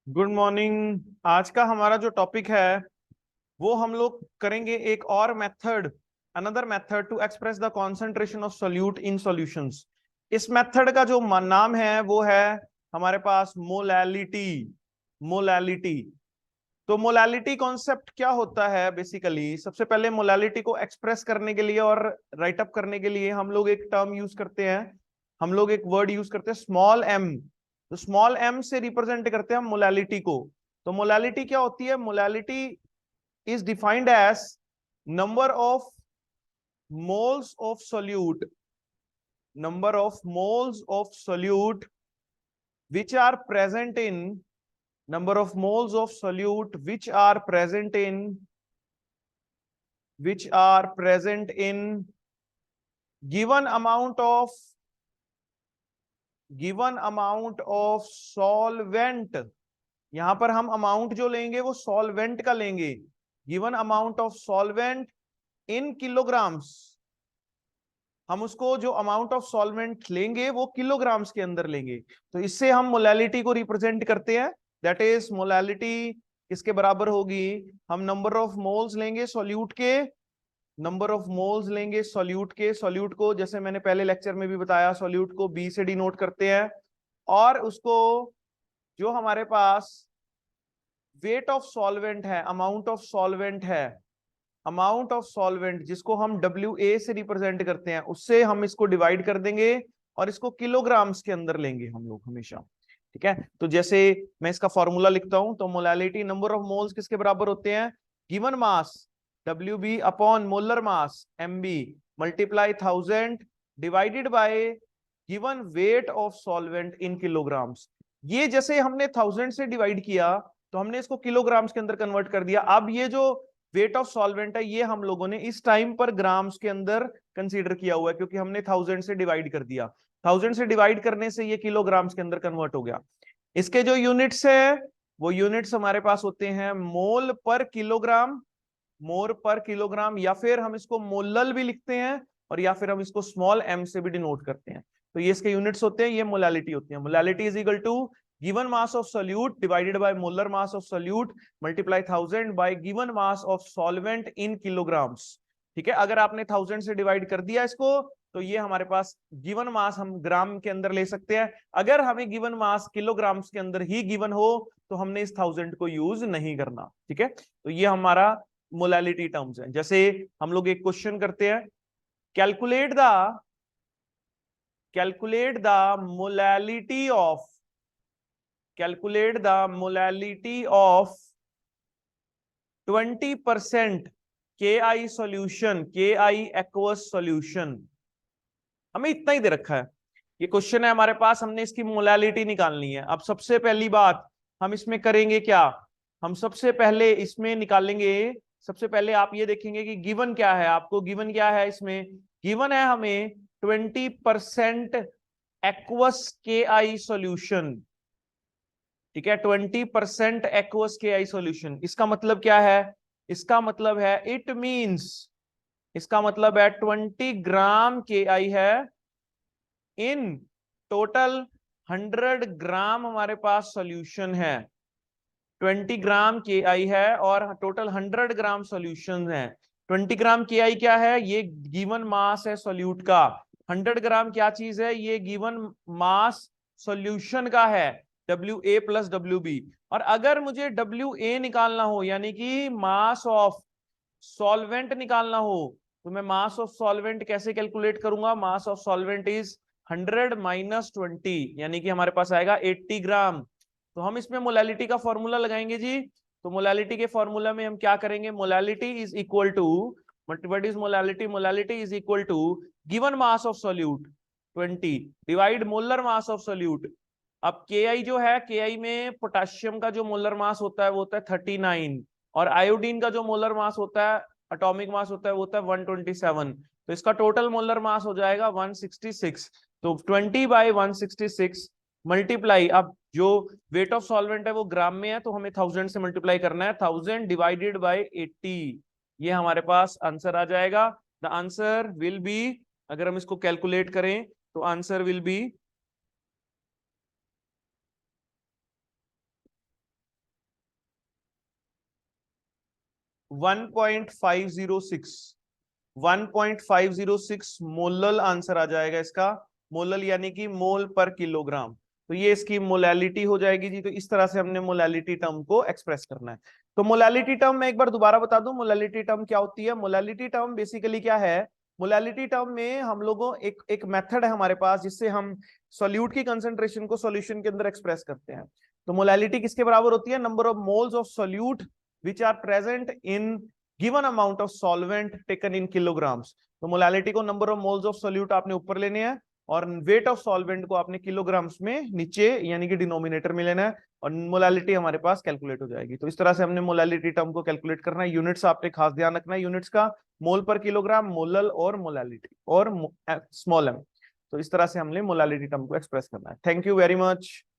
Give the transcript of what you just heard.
Good morning. आज का हमारा जो टॉपिक है वो हम लोग करेंगे एक और method, another method to express the concentration of solute in solutions. इस मेथड का जो नाम है वो है हमारे पास मोलैलिटी। मोलैलिटी। तो मोलैलिटी कॉन्सेप्ट क्या होता है? बेसिकली सबसे पहले मोलैलिटी को एक्सप्रेस करने के लिए और राइट अप करने के लिए हम लोग एक टर्म यूज करते हैं, हम लोग एक वर्ड यूज करते हैं स्मॉल एम। तो स्मॉल एम से रिप्रेजेंट करते हैं हम मोलैलिटी को। तो मोलैलिटी क्या होती है? Molality is defined as number of moles of solute, number of moles of solute which are present in, number of moles of solute which are present in given amount of solvent। यहां पर हम amount जो लेंगे वो solvent का लेंगे। Given amount of solvent in kilograms. हम उसको जो अमाउंट ऑफ सॉल्वेंट लेंगे वो किलोग्राम्स के अंदर लेंगे। तो इससे हम मोलैलिटी को रिप्रेजेंट करते हैं। दैट इज मोलैलिटी किसके बराबर होगी? हम नंबर ऑफ मोल्स लेंगे सॉल्यूट के, नंबर ऑफ मोल्स लेंगे सॉल्यूट के। सॉल्यूट को जैसे मैंने पहले लेक्चर में भी बताया, सॉल्यूट को बी से डिनोट करते हैं। और उसको जो हमारे पास वेट ऑफ सॉल्वेंट है, अमाउंट ऑफ सॉल्वेंट है, अमाउंट ऑफ सॉल्वेंट जिसको हम डब्ल्यू ए से रिप्रेजेंट करते हैं, उससे हम इसको डिवाइड कर देंगे और इसको किलोग्राम्स के अंदर लेंगे हम लोग हमेशा। ठीक है, तो जैसे मैं इसका फॉर्मूला लिखता हूं तो मोलैलिटी नंबर ऑफ मोल्स किसके बराबर होते हैं? Given mass W B upon molar mass M B multiply 1000 divided by given weight of solvent in kilograms. ये जैसे हमने 1000 से डिवाइड किया तो हमने इसको किलोग्राम्स के अंदर कन्वर्ट कर दिया। अब ये जो वेट ऑफ सॉल्वेंट है ये हम लोगों ने इस टाइम पर ग्राम्स के अंदर कंसीडर किया हुआ है, क्योंकि हमने 1000 से डिवाइड कर दिया। 1000 से डिवाइड करने से ये किलोग्राम्स के अंदर कन्वर्ट हो गया। इसके जो यूनिट्स है वो यूनिट्स हमारे पास होते हैं मोल पर किलोग्राम, मोल पर किलोग्राम, या फिर हम इसको मोलल भी लिखते हैं और या फिर हम इसको स्मॉल एम से भी डिनोट करते हैं। तो ये इसके यूनिट्स होते हैं, ये मोलैलिटी होती है। Molality is equal to given mass of solute divided by molar mass of solute multiply 1000 by given mass of solvent in kilograms. ठीक है, अगर आपने 1000 से डिवाइड कर दिया इसको तो ये हमारे पास गिवन मास हम ग्राम के अंदर ले सकते हैं। अगर हमें गिवन मास किलोग्राम्स के अंदर ही गिवन हो तो हमने इस 1000 को यूज नहीं करना। ठीक है, तो ये हमारा मोलैलिटी टर्म्स है। जैसे हम लोग एक क्वेश्चन करते हैं, calculate the calculate the molality of calculate the molality of 20% के आई सोल्यूशन, के आई एक्वस सोल्यूशन। हमें इतना ही दे रखा है, ये क्वेश्चन है हमारे पास, हमने इसकी मोलैलिटी निकालनी है। अब सबसे पहली बात हम इसमें करेंगे क्या? हम सबसे पहले इसमें निकालेंगे, सबसे पहले आप ये देखेंगे कि गिवन क्या है। आपको गिवन क्या है? इसमें गिवन है हमें 20% एक्वस के आई सोल्यूशन। ठीक है, 20% एक्वस के आई सोल्यूशन। इसका मतलब क्या है? इसका मतलब है इट मींस, इसका मतलब है 20 ग्राम के आई है इन टोटल 100 ग्राम हमारे पास सॉल्यूशन है। 20 ग्राम के आई है और टोटल 100 ग्राम सॉल्यूशन है। 20 ग्राम के आई क्या है? ये गिवन मास है सॉल्यूट का। 100 ग्राम क्या चीज है? ये गिवन मास सॉल्यूशन का है, W A plus W B. और अगर मुझे डब्ल्यू ए निकालना हो यानी कि मास ऑफ सॉल्वेंट निकालना हो तो मैं मास ऑफ सॉल्वेंट कैसे कैलकुलेट करूंगा? मास ऑफ सॉल्वेंट इज 100 माइनस 20, यानी कि हमारे पास आएगा 80 ग्राम। तो हम इसमें मोलैलिटी का फॉर्मूला लगाएंगे जी। तो मोलैलिटी के फॉर्मूला में हम क्या करेंगे? Molality is equal to, what is molality? Molality is equal to given mass of solute 20 divide molar mass of solute. अब के आई जो है, के आई में पोटेशियम का जो मोलर मास होता है वो होता है 39, और आयोडीन का जो मोलर मास होता है, एटॉमिक मास होता है, वो होता है 127। तो इसका टोटल मोलर मास हो जाएगा 166। तो 20 बाई 166 मल्टीप्लाई, अब जो वेट ऑफ सॉल्वेंट है वो ग्राम में है तो हमें 1000 से मल्टीप्लाई करना है, 1000 डिवाइडेड बाई 80। ये हमारे पास आंसर आ जाएगा। द आंसर विल बी, अगर हम इसको कैलकुलेट करें तो answer will be 1.506 molal answer आ जाएगा इसका। मोलल यानी कि मोल पर किलोग्राम। तो ये इसकी मोलैलिटी हो जाएगी जी। तो इस तरह से हमने मोलैलिटी टर्म को एक्सप्रेस करना है। तो मोलैलिटी टर्म मैं एक बार दोबारा बता दूं, मोलैलिटी टर्म क्या होती है। मोलैलिटी टर्म बेसिकली क्या है, मोलैलिटी टर्म में हम लोगों एक मेथड है हमारे पास जिससे हम सॉल्यूट की कंसंट्रेशन को सॉल्यूशन के अंदर एक्सप्रेस करते हैं। तो मोलैलिटी किसके बराबर होती है, number of moles of solute which are present in given amount of solvent taken in kilograms. तो मोलैलिटी को number of moles of solute आपने ऊपर लेने हैं और वेट ऑफ सॉल्वेंट को आपने किलोग्राम्स में नीचे यानी कि डिनोमिनेटर में लेना है और मोलैलिटी हमारे पास कैलकुलेट हो जाएगी। तो इस तरह से हमने मोलैलिटी टर्म को कैलकुलेट करना है। यूनिट्स आपने खास ध्यान रखना है यूनिट्स का, मोल पर किलोग्राम, मोलल और मोलैलिटी और स्मॉल एम। तो इस तरह से हमने मोलैलिटी टर्म को एक्सप्रेस करना है। Thank you very much.